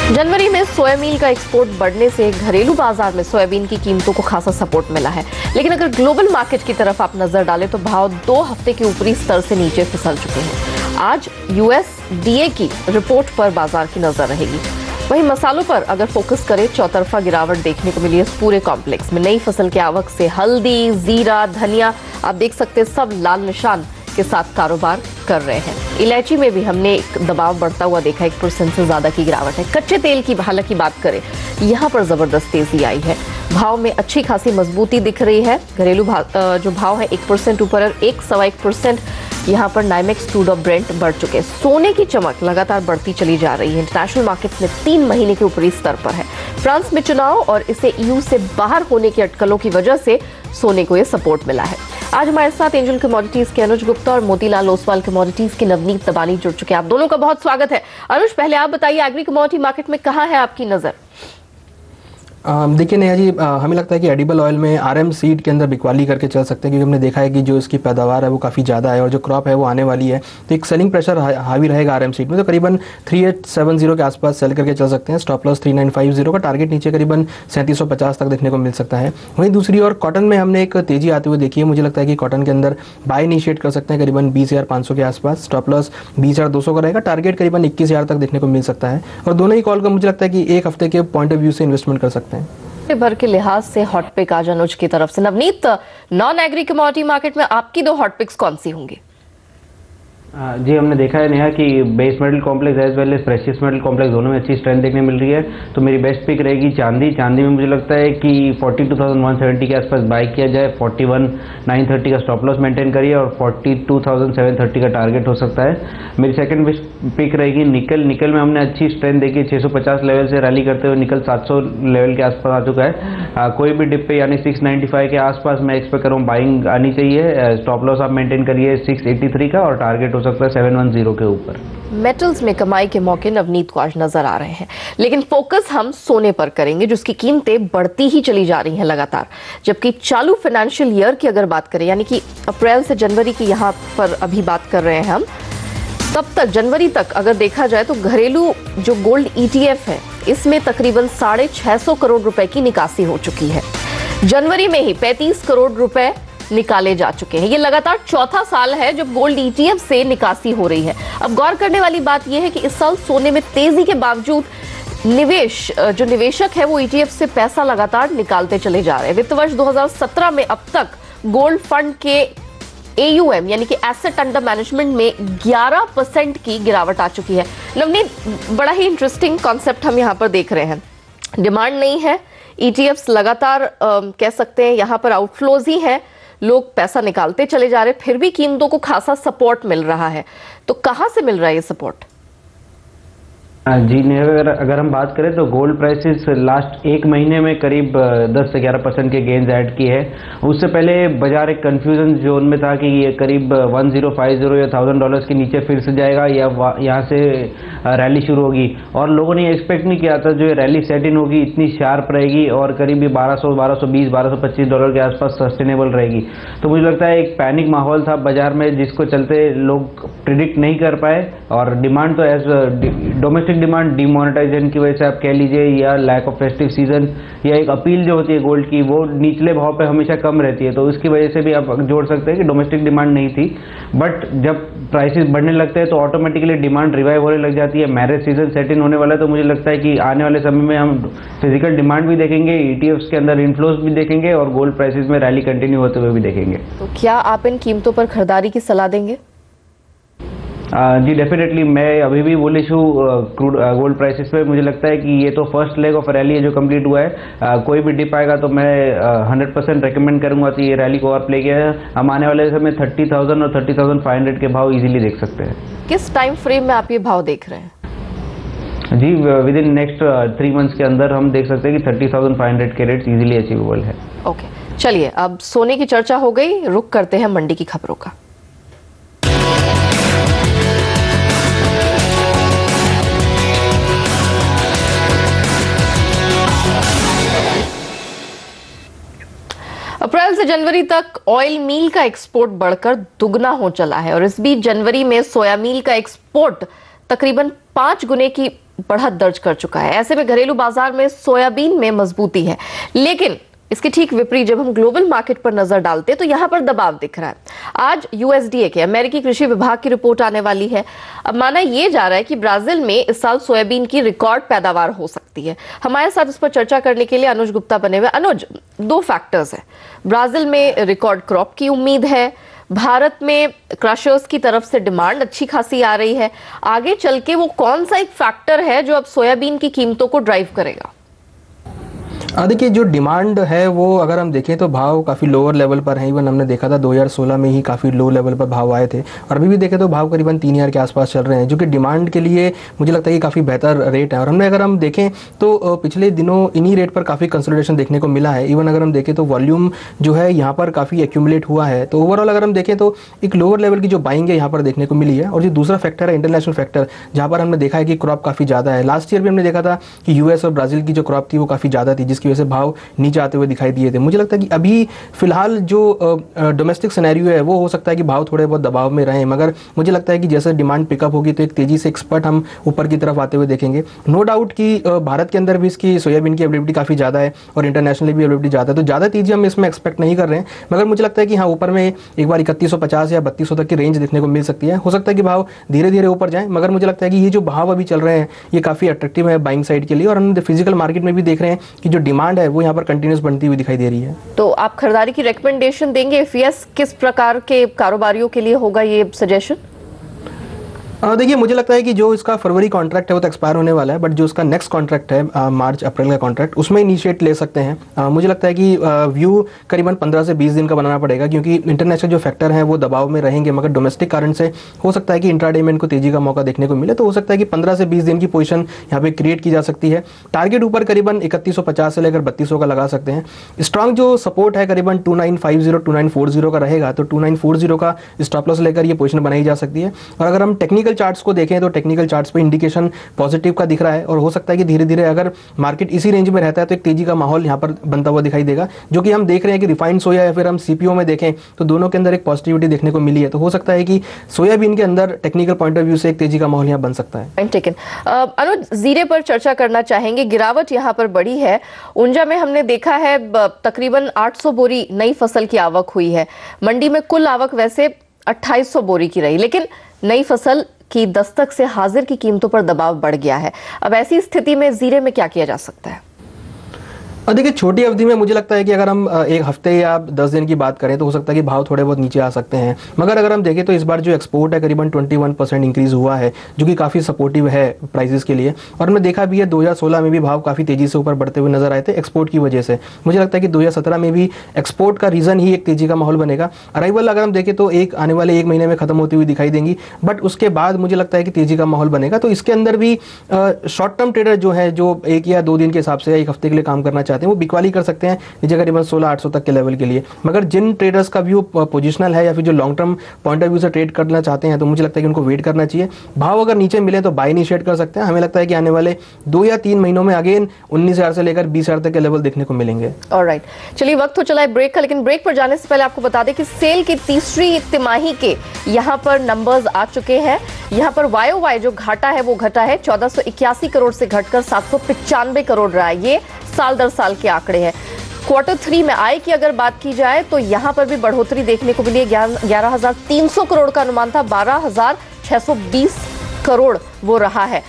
जनवरी में सोयाबीन का एक्सपोर्ट बढ़ने से घरेलू बाजार में सोयाबीन की कीमतों को खासा सपोर्ट मिला है। लेकिन अगर ग्लोबल मार्केट की तरफ आप नजर डालें तो भाव 2 हफ्ते के ऊपरी स्तर से नीचे फिसल चुके हैं। आज यूएसडीए की रिपोर्ट पर बाजार की नजर रहेगी। वहीं मसालों पर अगर फोकस करें, चौतरफा गिरावट देखने को मिली है। इस पूरे कॉम्प्लेक्स में नई फसल की आवक से हल्दी, जीरा, धनिया आप देख सकते हैं, सब लाल निशान के साथ कारोबार कर रहे हैं। इलायची में भी हमने एक दबाव बढ़ता हुआ देखा, 1% से ज्यादा की गिरावट है। कच्चे तेल की हालांकि बात करें, यहाँ पर जबरदस्त तेजी आई है। भाव में अच्छी खासी मजबूती दिख रही है। घरेलू जो भाव है 1% ऊपर और 1.25% यहाँ पर नाइमेक्स क्रूड और ब्रेंट बढ़ चुके हैं। सोने की चमक लगातार बढ़ती चली जा रही है। इंटरनेशनल मार्केट्स में 3 महीने के ऊपरी स्तर पर है। फ्रांस में चुनाव और इसे ईयू से बाहर होने की अटकलों की वजह से सोने को यह सपोर्ट मिला है। आज हमारे साथ एंजल कमोडिटीज के अनुज गुप्ता और मोतीलाल ओसवाल कमोडिटीज के नवनीत तबानी जुड़ चुके हैं। आप दोनों का बहुत स्वागत है। अनुज, पहले आप बताइए, एग्री कमोडिटी मार्केट में कहाँ है आपकी नजर? देखिए नेहा जी, हमें लगता है कि एडिबल ऑयल में आरएम सीड के अंदर बिकवाली करके चल सकते हैं, क्योंकि हमने देखा है कि जो इसकी पैदावार है वो काफ़ी ज़्यादा है और जो क्रॉप है वो आने वाली है, तो एक सेलिंग प्रेशर हावी रहेगा आरएम सीड में। तो करीबन 3870 के आसपास सेल करके चल सकते हैं। स्टॉप लॉस 3950 का, टारगेट नीचे करीबन 3750 तक देखने को मिल सकता है। वहीं दूसरी ओर कॉटन में हमने एक तेजी आते हुए देखी है। मुझे लगता है कि कॉटन के अंदर बाय इनिशिएट कर सकते हैं करीबन 20,500 के आसपास। स्टॉप लॉस 20,200 का रहेगा, टारगेट करीबन 21,000 तक देखने को मिल सकता है। और दोनों ही कॉल का मुझे लगता है कि एक हफ्ते के पॉइंट ऑफ व्यू से इन्वेस्टमेंट कर सकते हैं। भर के लिहाज से हॉट पिक आज अनुज की तरफ से। Navneet, non agree commodity market में आपकी 2 हॉट पिक्स कौन सी होंगी? जी, हमने देखा है नेहा कि base metal complex as well as precious metal complex दोनों में अच्छी स्ट्रेंथ देखने मिल रही है। तो मेरी बेस्ट पिक रहेगी चांदी में मुझे लगता है कि 42,170 के आसपास बाय किया जाए। 41,930 का स्टॉप लॉस मेंटेन करिए और 42,730 का टारगेट हो सकता है। मेरी सेकंड बेस्ट पिक रहेगी निकल में हमने अच्छी स्ट्रेंथ देखी। 650 लेवल से रैली करते हुए निकल 700 लेवल के आसपास आ चुका है। कोई भी डिप पे यानी 695 के आसपास मैं एक्सपेक्ट करूँ बाइंग आनी चाहिए। स्टॉप लॉस आप मेंटेन करिए 683 का और टारगेट हो सकता है 710 के ऊपर। मेटल्स में कमाई के मौके नवनीत को आज नजर आ रहे हैं, लेकिन फोकस हम सोने पर करेंगे, जिसकी कीमतें बढ़ती ही चली जा रही हैं लगातार। जबकि चालू फाइनेंशियल ईयर की अगर बात करें, यानी कि अप्रैल से जनवरी की यहाँ पर अभी बात कर रहे हैं हम, तब तक जनवरी तक अगर देखा जाए तो घरेलू जो गोल्ड ETF है, इसमें तकरीबन 650 करोड़ रुपए की निकासी हो चुकी है। जनवरी में ही 35 करोड़ रुपए निकाले जा चुके हैं। ये लगातार चौथा साल है जब गोल्ड ETF से निकासी हो रही है। अब गौर करने वाली बात यह है कि इस साल सोने में तेजी के बावजूद जो निवेशक है वो ETF से पैसा लगातार निकालते चले जा रहे हैं। वित्त वर्ष 2017 में अब तक गोल्ड फंड के AUM यानी कि एसेट अंडर मैनेजमेंट में 11% की गिरावट आ चुकी है। नवनीत, बड़ा ही इंटरेस्टिंग कॉन्सेप्ट हम यहाँ पर देख रहे हैं। डिमांड नहीं है, ETFs लगातार कह सकते हैं यहाँ पर आउटफ्लोज ही है, लोग पैसा निकालते चले जा रहे हैं, फिर भी कीमतों को खासा सपोर्ट मिल रहा है। तो कहां से मिल रहा है ये सपोर्ट? जी, अगर हम बात करें तो गोल्ड प्राइसेस लास्ट 1 महीने में करीब 10 से 11% के गेन्स ऐड किए हैं। उससे पहले बाजार एक कंफ्यूजन जोन में था कि ये करीब 1050 या $1,000 के नीचे फिर से जाएगा या यहाँ से रैली शुरू होगी। और लोगों ने एक्सपेक्ट नहीं किया था जो ये रैली सेट इन होगी इतनी शार्प रहेगी और करीब 1220, $1225 के आसपास सस्टेनेबल रहेगी। तो मुझे लगता है एक पैनिक माहौल था बाजार में, जिसको चलते लोग प्रिडिक्ट नहीं कर पाए। और डिमांड तो एज डोमेस्टिक डिमांड डिमोनेटाइजेशन की वजह से आप कह लीजिए, या लैक ऑफ फेस्टिव सीजन, या एक अपील जो होती है गोल्ड की वो निचले भाव पे हमेशा कम रहती है, तो उसकी वजह से भी आप जोड़ सकते हैं कि डोमेस्टिक डिमांड नहीं थी। बट जब प्राइसेस बढ़ने लगते हैं तो ऑटोमेटिकली डिमांड रिवाइव होने लग जाती है। मैरिज सीजन सेट इन होने वाला है, तो मुझे लगता है कि आने वाले समय में हम फिजिकल डिमांड भी देखेंगे, ETFs के अंदर इनफ्लोज भी देखेंगे और गोल्ड प्राइसेस में रैली कंटिन्यू होते हुए भी देखेंगे। तो क्या आप इन कीमतों पर खरीदारी की सलाह देंगे? जी डेफिनेटली, मैं अभी भी बुलिश हूँ गोल्ड प्राइसेस पे। मुझे लगता है कि ये तो फर्स्ट लेग ऑफ रैली है जो कंप्लीट हुआ है। कोई भी डिप आएगा तो मैं 100% रेकमेंड करूंगा कि ये रैली को और प्ले किया है। हम आने वाले समय 30,000 और 30,500 के भाव इजीली देख सकते हैं। किस टाइम फ्रेम में आप ये भाव देख रहे हैं? जी, विद इन नेक्स्ट 3 मंथ्स के अंदर हम देख सकते हैं कि 30,500 के रेट्स इजीली अचीवेबल है। ओके, चलिए अब सोने की चर्चा हो गई, रुक करते हैं मंडी की खबरों का। अप्रैल से जनवरी तक ऑयल मील का एक्सपोर्ट बढ़कर दुगना हो चला है और इस बीच जनवरी में सोया मील का एक्सपोर्ट तकरीबन 5 गुने की बढ़त दर्ज कर चुका है। ऐसे में घरेलू बाजार में सोयाबीन में मजबूती है, लेकिन इसके ठीक विपरीत जब हम ग्लोबल मार्केट पर नजर डालते हैं तो यहां पर दबाव दिख रहा है। आज यूएसडीए के अमेरिकी कृषि विभाग की रिपोर्ट आने वाली है। अब माना यह जा रहा है कि ब्राजील में इस साल सोयाबीन की रिकॉर्ड पैदावार हो सकती है। हमारे साथ इस पर चर्चा करने के लिए अनुज गुप्ता बने हुए। अनुज, दो फैक्टर्स है, ब्राजील में रिकॉर्ड क्रॉप की उम्मीद है, भारत में क्रशर्स की तरफ से डिमांड अच्छी खासी आ रही है, आगे चल के वो कौन सा एक फैक्टर है जो अब सोयाबीन की कीमतों को ड्राइव करेगा? देखिए, जो डिमांड है वो अगर हम देखें तो भाव काफ़ी लोअर लेवल पर है। इवन हमने देखा था 2016 में ही काफ़ी लो लेवल पर भाव आए थे, और अभी भी देखें तो भाव करीबन 3000 के आसपास चल रहे हैं, जो कि डिमांड के लिए मुझे लगता है कि काफ़ी बेहतर रेट है। और अगर हम देखें तो पिछले दिनों इन्हीं रेट पर काफ़ी कंसोलिडेशन देखने को मिला है। इवन अगर हम देखें तो वॉल्यूम जो है यहाँ पर काफ़ी एक्यूमुलेट हुआ है। तो ओवरऑल अगर हम देखें तो एक लोअर लेवल की जो बाइंग है यहाँ पर देखने को मिली है। और जो दूसरा फैक्टर है इंटरनेशनल फैक्टर, जहाँ पर हमने देखा है कि क्रॉप काफ़ी ज़्यादा है। लास्ट ईयर भी हमने देखा था कि यूएस और ब्राज़ील की जो क्रॉप थी वो काफ़ी ज़्यादा थी, जिसकी वजह से भाव नीचे आते हुए दिखाई दिए थे। मुझे लगता है कि अभी फिलहाल जो डोमेस्टिक सिनेरियो है वो हो सकता है कि भाव थोड़े बहुत दबाव में रहें, मगर मुझे लगता है कि जैसे डिमांड पिकअप होगी तो एक तेजी से एक्सपर्ट हम ऊपर की तरफ आते हुए देखेंगे। नो डाउट कि भारत के अंदर भी इसकी सोयाबीन की अवेलेबिलिटी काफ़ी ज़्यादा है और इंटरनेशनली भी अवेलेबिलिटी ज़्यादा है, तो ज़्यादा तेजी हम इसमें एक्सपेक्ट नहीं कर रहे हैं। मगर मुझे लगता है कि हाँ, ऊपर में एक बार 3150 या 3200 तक की रेंज देखने को मिल सकती है। हो सकता है कि भाव धीरे धीरे ऊपर जाए, मगर मुझे लगता है कि ये जो भाव अभी चल रहे हैं ये काफ़ी अट्रैक्टिव है बाइंग साइड के लिए। और हम फिजिकल मार्केट में भी देख रहे हैं कि जो डिमांड है वो यहाँ पर कंटिन्यूस बनती हुई दिखाई दे रही है। तो आप खरीदारी की रिकमेंडेशन देंगे? इफ यस, किस प्रकार के कारोबारियों के लिए होगा ये सजेशन? देखिए, मुझे लगता है कि जो इसका फरवरी कॉन्ट्रैक्ट है वो तो एक्सपायर होने वाला है, बट जो उसका नेक्स्ट कॉन्ट्रैक्ट है मार्च अप्रैल का कॉन्ट्रैक्ट, उसमें इनिशिएट ले सकते हैं। मुझे लगता है कि व्यू करीबन 15 से 20 दिन का बनाना पड़ेगा, क्योंकि इंटरनेशनल जो फैक्टर हैं वो दबाव में रहेंगे, मगर डोमेस्टिक कारण से हो सकता है कि इंट्राडे में इनको तेजी का मौका देखने को मिले। तो हो सकता है कि 15 से 20 दिन की पोजीशन यहाँ पे क्रिएट की जा सकती है। टारगेट ऊपर करीबन 3150 से लेकर 3200 का लगा सकते हैं। स्ट्रॉन्ग जो सपोर्ट है करीबन 2950 2940 का रहेगा, तो 2940 का स्टॉप लॉस लेकर ये पोजीशन बनाई जा सकती है। और अगर हम टेक्निकल चार्ट्स को देखें तो टेक्निकल चार्ट्स पे इंडिकेशन पॉजिटिव का दिख रहा है, और हो सकता है कि धीरे धीरे अगर मार्केट इसी रेंज में रहता है तो एक तेजी का माहौल यहाँ पर बनता हुआ दिखाई देगा, जो कि हम देख रहे हैं कि रिफाइंड सोया या फिर हम सीपीओ में देखें तो दोनों के अंदर एक पॉजिटिविटी देखने को मिली है। तो हो सकता है कि सोयाबीन के अंदर टेक्निकल पॉइंट ऑफ व्यू से एक तेजी का माहौल यहाँ बन सकता है। अनुज, जीरे पर चर्चा करना चाहेंगे। गिरावट यहाँ पर बढ़ी है। ऊंजा में हमने देखा है तकरीबन 800 बोरी नई फसल की आवक हुई है। मंडी में कुल आवक वैसे 2800 बोरी की रही, लेकिन नई फसल की दस्तक से हाजिर की कीमतों पर दबाव बढ़ गया है। अब ऐसी स्थिति में जीरे में क्या किया जा सकता है? और देखिए, छोटी अवधि में मुझे लगता है कि अगर हम एक हफ्ते या 10 दिन की बात करें तो हो सकता है कि भाव थोड़े बहुत नीचे आ सकते हैं। मगर अगर हम देखें तो इस बार जो एक्सपोर्ट है करीबन 21% इंक्रीज हुआ है, जो कि काफ़ी सपोर्टिव है प्राइसेस के लिए। और हमने देखा भी है 2016 में भी भाव काफ़ी तेज़ी से ऊपर बढ़ते हुए नजर आए थे एक्सपोर्ट की वजह से। मुझे लगता है कि 2017 में भी एक्सपोर्ट का रीज़न ही एक तेज़ी का माहौल बनेगा। अराइवल अगर हम देखें तो आने वाले 1 महीने में खत्म होती हुई दिखाई देंगी, बट उसके बाद मुझे लगता है कि तेज़ी का माहौल बनेगा। तो इसके अंदर भी शॉर्ट टर्म ट्रेडर जो है, जो 1 या 2 दिन के हिसाब से 1 हफ्ते के लिए काम करना चाहते हैं, वो बिकवाली कर सकते हैं नीचे करीबन 16-800 तक के लेवल के लिए। मगर जिन ट्रेडर्स का व्यू पोजिशनल है या फिर जो long term point of view से ट्रेड करना चाहते हैं, तो मुझे लगता है कि उनको वेट करना चाहिए। भाव अगर नीचे मिले तो बाय इनिशिएट कर सकते हैं। हमें लगता है कि आने वाले 2 या 3 महीनों में अगेन 19,000 से लेकर 20,000 तक के लेवल देखने को मिलेंगे। ऑलराइट, चलिए वक्त हो चला है ब्रेक का, लेकिन ब्रेक पर जाने से पहले आपको बता दें कि सेल की तीसरी तिमाही के यहाँ पर नंबर्स आ चुके हैं। यहाँ पर वाई जो घाटा है वो घटा है, 1481 करोड़ से घटकर 795 करोड़ रहा है। ये साल दर साल के आंकड़े हैं। Q3 में आय की अगर बात की जाए तो यहां पर भी बढ़ोतरी देखने को मिली है। 11,300 करोड़ का अनुमान था, 12,620 करोड़ वो रहा है।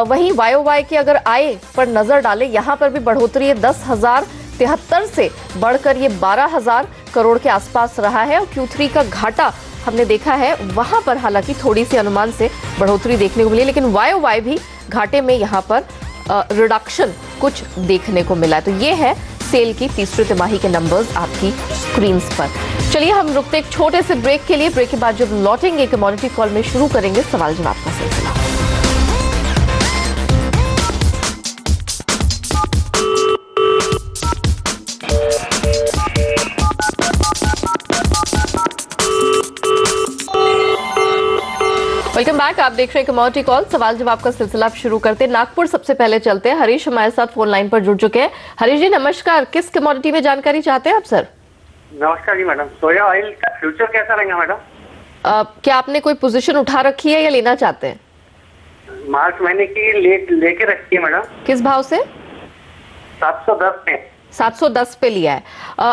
वहीं वाई की अगर आय पर नजर डालें, यहां पर भी बढ़ोतरी है, 10,073 से बढ़कर ये 12,000 करोड़ के आसपास रहा है। और Q3 का घाटा हमने देखा है, वहां पर हालांकि थोड़ी सी अनुमान से बढ़ोतरी देखने को मिली, लेकिन वाई भी घाटे में यहां पर रिडक्शन कुछ देखने को मिला है। तो ये है सेल की तीसरी तिमाही के नंबर्स आपकी स्क्रीन्स पर। चलिए हम रुकते एक छोटे से ब्रेक के लिए। ब्रेक के बाद जब लौटेंगे कमोडिटी कॉल में शुरू करेंगे सवाल जवाब का सिलसिला। वेलकम बैक, आप देख रहे हैं कमोडिटी कॉल, सवाल जवाब का सिलसिला आप शुरू करते हैं। नागपुर सबसे पहले चलते हैं। हरीश हमारे साथ फोन लाइन पर जुड़ चुके हैं। हरीश जी नमस्कार, किस कमोडिटी में जानकारी चाहते हैं आप सर? नमस्कार जी मैडम, सोया ऑयल का फ्यूचर कैसा रहेगा मैडम? क्या आपने कोई पोजीशन उठा रखी है या लेना चाहते हैं? मार्च महीने की लेके रखी है मैडम, किस भाव से? 710 में। 710 पे लिया है।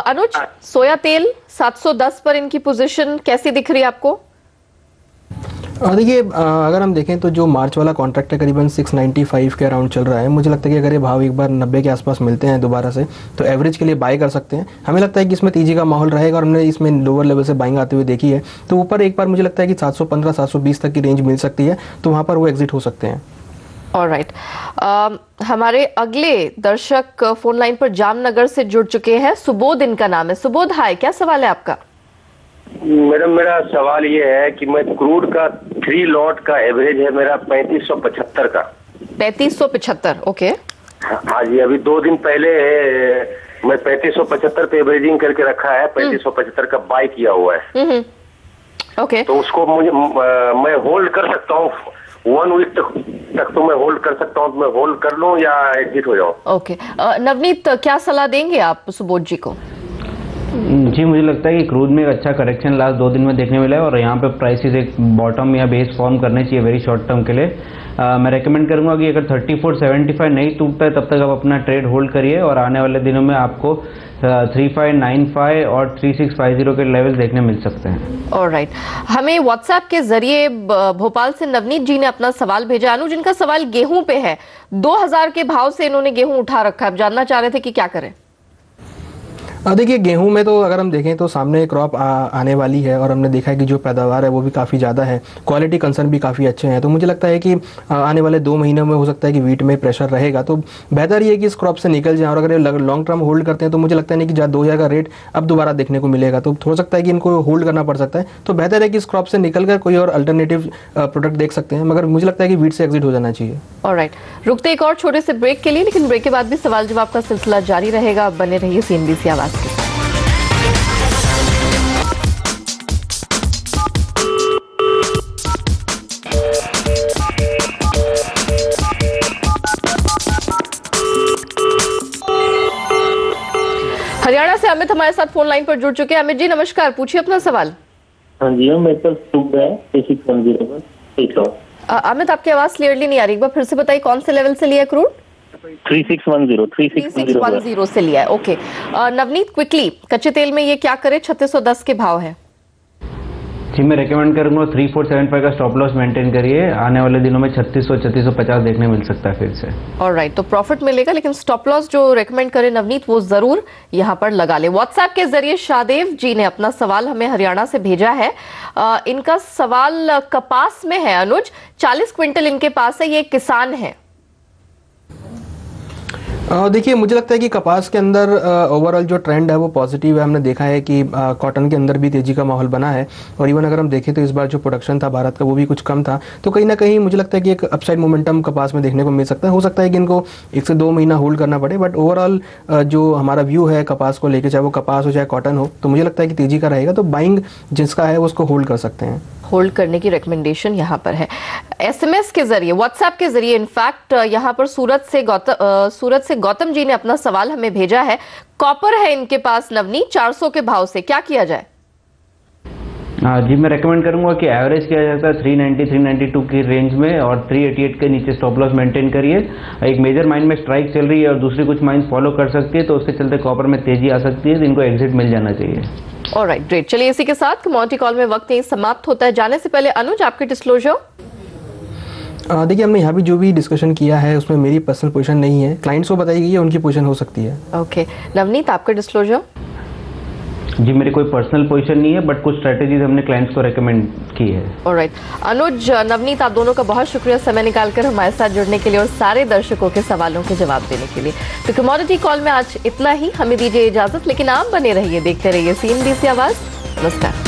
अनुज, सोया तेल 710 पर इनकी पोजीशन कैसी दिख रही है आपको? देखिए, अगर हम देखें तो जो मार्च वाला कॉन्ट्रैक्ट है करीबन 695 के अराउंड चल रहा है। मुझे लगता है कि अगर ये भाव एक बार 90 के आसपास मिलते हैं दोबारा से, तो एवरेज के लिए बाय कर सकते हैं। हमें लगता है कि इसमें तेजी का माहौल रहेगा और हमने इसमें लोअर लेवल से बाइंग आते हुए देखी है, तो ऊपर एक बार मुझे लगता है कि 715 720 तक की रेंज मिल सकती है, तो वहाँ पर वो एग्जिट हो सकते हैं। ऑलराइट, हमारे अगले दर्शक फोन लाइन पर जामनगर से जुड़ चुके हैं। सुबोध इनका नाम है। सुबोध, हाय, क्या सवाल है आपका? मैडम, मेरा सवाल ये है कि मैं क्रूड का 3 लॉट का एवरेज है मेरा 3575 का। 3575, ओके। हाँ जी, अभी 2 दिन पहले मैं 3575 पे एवरेजिंग करके रखा है, 3575 का बाय किया हुआ है। ओके, तो उसको मुझे मैं होल्ड कर सकता हूँ 1 वीक तक, तो मैं होल्ड कर सकता हूँ, तो मैं होल्ड कर लूँ या एग्जिट हो जाऊँ? ओके। नवनीत, क्या सलाह देंगे आप सुबोध जी को? जी, मुझे लगता है कि क्रूड में एक अच्छा करेक्शन लास्ट 2 दिन में देखने मिला है और यहाँ पे प्राइसेस एक बॉटम या बेस फॉर्म करने चाहिए वेरी शॉर्ट टर्म के लिए। मैं रेकमेंड करूंगा कि अगर 3475 नहीं टूटता है तब तक आप अपना ट्रेड होल्ड करिए और आने वाले दिनों में आपको 3595 और 3650 के लेवल देखने मिल सकते हैं। ऑलराइट, हमें व्हाट्सएप के जरिए भोपाल से नवनीत जी ने अपना सवाल भेजा। अनुज, इनका सवाल गेहूं पे है। 2000 के भाव से इन्होंने गेहूं उठा रखा है, अब जानना चाह रहे थे कि क्या करें। देखिए, गेहूं में तो अगर हम देखें तो सामने क्रॉप आने वाली है और हमने देखा है कि जो पैदावार है वो भी काफ़ी ज़्यादा है, क्वालिटी कंसर्न भी काफ़ी अच्छे हैं। तो मुझे लगता है कि आने वाले 2 महीनों में हो सकता है कि वीट में प्रेशर रहेगा, तो बेहतर ये है कि इस क्रॉप से निकल जाए। और अगर ये लॉन्ग टर्म होल्ड करते हैं तो मुझे लगता है नहीं कि 2000 का रेट अब दोबारा देखने को मिलेगा, तो हो सकता है कि इनको होल्ड करना पड़ सकता है। तो बेहतर है कि इस क्रॉप से निकल कर कोई और अल्टरनेटिव प्रोडक्ट देख सकते हैं, मगर मुझे लगता है कि वीट से एग्जिट हो जाना चाहिए। ऑलराइट, रुकते एक और छोटे से ब्रेक के लिए, लेकिन ब्रेक के बाद भी सवाल जवाब का सिलसिला जारी रहेगा। बने रहिए CNBC आवाज के साथ। हरियाणा से अमित हमारे साथ फोन लाइन पर जुड़ चुके हैं। अमित जी, नमस्कार, पूछिए अपना सवाल। हाँ जी, मेरे पास सूट है 3610 पर, ठीक है। अमित, आपकी आवाज क्लियरली नहीं आ रही, एक बार फिर से बताइए कौन से लेवल से लिया है क्रूड? 3610 से लिया है, ओके। नवनीत, क्विकली, कच्चे तेल में ये क्या करे? 3610 के भाव है। जी, मैं रेकमेंड करूंगा 3475 का स्टॉप लॉस मेंटेन करिए। आने वाले दिनों में 3600 3650 देखने मिल सकता है फिर से। ऑलराइट, तो प्रॉफिट मिलेगा, लेकिन स्टॉप लॉस जो रेकमेंड करे नवनीत वो जरूर यहाँ पर लगा ले। व्हाट्सएप के जरिए शाहदेव जी ने अपना सवाल हमें हरियाणा से भेजा है। इनका सवाल कपास में है। अनुज, 40 क्विंटल इनके पास है, ये किसान है। देखिए, मुझे लगता है कि कपास के अंदर ओवरऑल जो ट्रेंड है वो पॉजिटिव है। हमने देखा है कि कॉटन के अंदर भी तेजी का माहौल बना है और इवन अगर हम देखें तो इस बार जो प्रोडक्शन था भारत का वो भी कुछ कम था, तो कहीं ना कहीं मुझे लगता है कि एक अपसाइड मोमेंटम कपास में देखने को मिल सकता है। हो सकता है कि इनको 1 से 2 महीना होल्ड करना पड़े, बट ओवरऑल जो हमारा व्यू है कपास को लेकर, चाहे वो कपास हो चाहे कॉटन हो, तो मुझे लगता है कि तेजी का रहेगा। तो बाइंग जिसका है वो उसको होल्ड कर सकते हैं। होल्ड करने की रिकमेंडेशन यहाँ पर है। SMS के जरिए, व्हाट्सएप के जरिए इनफैक्ट यहाँ पर सूरत से गौतम जी ने अपना सवाल हमें भेजा है। कॉपर है इनके पास नवनीत 400 के भाव से, क्या किया जाए? जी, मैं रेकमेंड करूंगा कि एवरेज किया जाता है 390 392 की रेंज में और 388 के नीचे स्टॉप लॉस मेंटेन करिए। एक मेजर माइन में स्ट्राइक चल रही है और दूसरी कुछ माइन फॉलो कर सकती है, तो उसके चलते कॉपर में तेजी आ सकती है, तो इनको एग्जिट मिल जाना चाहिए। Alright, great. चलिए, इसी के साथ कमोडिटी कॉल में वक्त यही समाप्त होता है। जाने से पहले अनुज, आपके डिस्क्लोजर। देखिए, हमने यहाँ भी जो भी डिस्कशन किया है उसमें मेरी पर्सनल पोजीशन नहीं है, क्लाइंट्स को बताई गई है, उनकी पोजीशन हो सकती है। ओके, नवनीत, आपका डिस्क्लोजर। जी, मेरी कोई पर्सनल पोजीशन नहीं है, बट कुछ स्ट्रेटेजीज हमने क्लाइंट्स को रेकमेंड की है। ऑलराइट, अनुज, नवनीत, आप दोनों का बहुत शुक्रिया समय निकालकर हमारे साथ जुड़ने के लिए और सारे दर्शकों के सवालों के जवाब देने के लिए। तो कमोडिटी कॉल में आज इतना ही, हमें दीजिए इजाजत, लेकिन आप बने रहिए, देखते रहिए CNBC आवाज। नमस्कार।